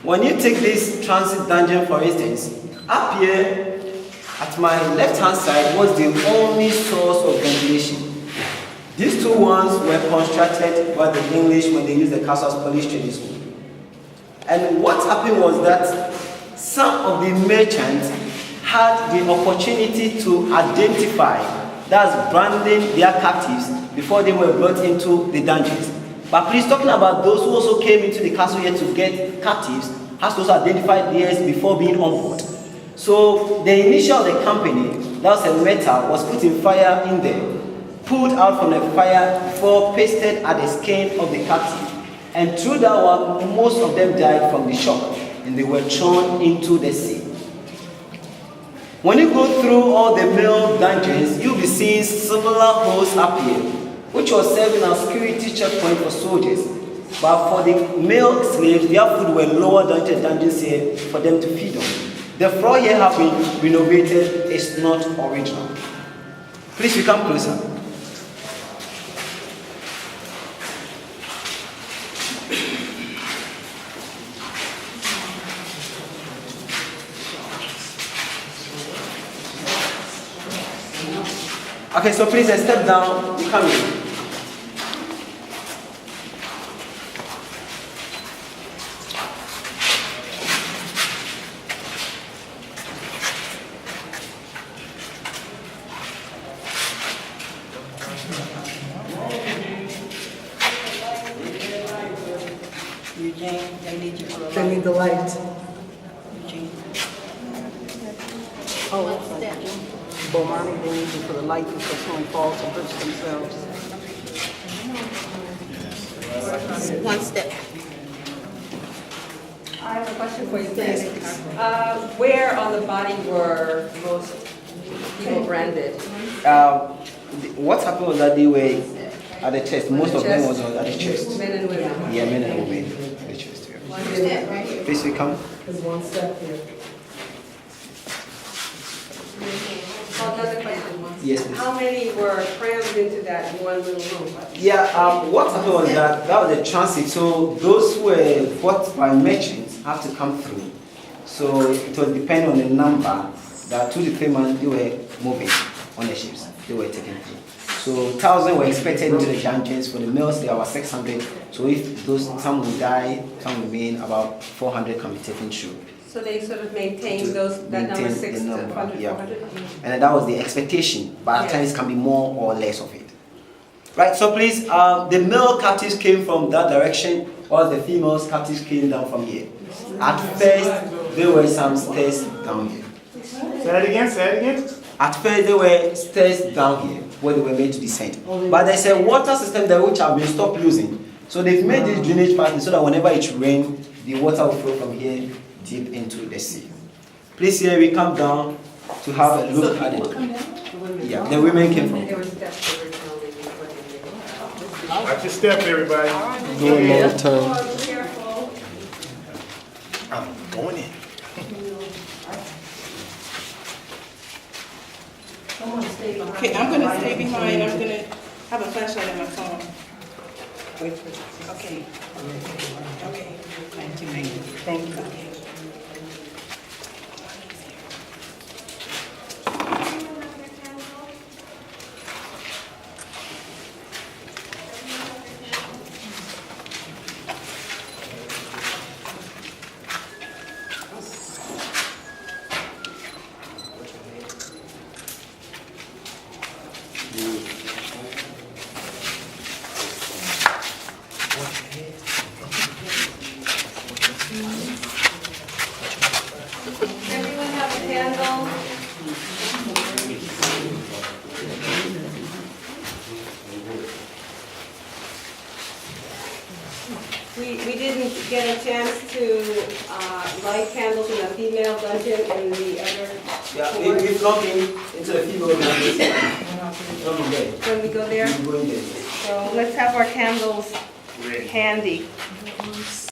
When you take this transit dungeon, for instance, up here at my left-hand side was the only source of ventilation. These two ones were constructed by the English when they used the castle as police training school. And what happened was that some of the merchants had the opportunity to identify, that's branding their captives before they were brought into the dungeons. But please, talking about those who also came into the castle here to get captives, has to also identify theirs before being on board. So the initial of the company, that was a metal, was put in fire in there, pulled out from the fire before pasted at the skin of the captive. And through that one, most of them died from the shock and they were thrown into the sea. When you go through all the male dungeons, you'll be seeing similar holes up here, which was serving as security checkpoint for soldiers. But for the male slaves, their food were lower down the dungeons here for them to feed on. The floor here have been renovated, it's not original. Please, you come closer. Okay, so please step down, come in. Eugene, they need you for the light. They need the light. Eugene. Oh, what's that? Bomani, they need you for the light because someone falls and hurts themselves. One step. I have a question for you, please. Where on the body were most people branded? What happened was that they were at the chest. Most of them was at the chest. Men and women? Yeah, men and women at the chest. Yeah. One step, right here. Please, we come. There's one step here. Another question. Yes, please. How many were crammed into that one little room? Yeah, what happened was that was the transit. So those who were bought by merchants have to come through. So it was depending on the number that 2 to 3 months they were moving on the ships. They were taken through. So 1,000 were expected into the dungeons. For the males, there were 600. So if those some will die, some remain, about 400 can be taken through. So they sort of maintained that number Maintain 6 the to number, 400, yeah. 400? And that was the expectation, but at times it can be more or less of it. Right, so please, the male captives came from that direction, while the female captives came down from here. At first, there were some stairs down here. Say that again, say it again. At first, there were stairs down here, where they were made to descend. But there's a water system there which have been stopped using. So they've made this drainage pattern so that whenever it rains, the water will flow from here deep into the sea. Please, here we come down to have a look at it. Yeah, the women came from. There were steps originally before they made it. Watch your step, everybody. Oh, careful. I'm going in. Okay, I'm gonna stay behind. I'm gonna have a flashlight on my phone. Wait for it. Okay. Okay. Thank you. Thank you. Everyone have a candle? We didn't get a chance to light candles in the female dungeon and the other. Yeah, we've not been into the female dungeons. Not in there. When we go there, We go in there. so let's have our candles handy.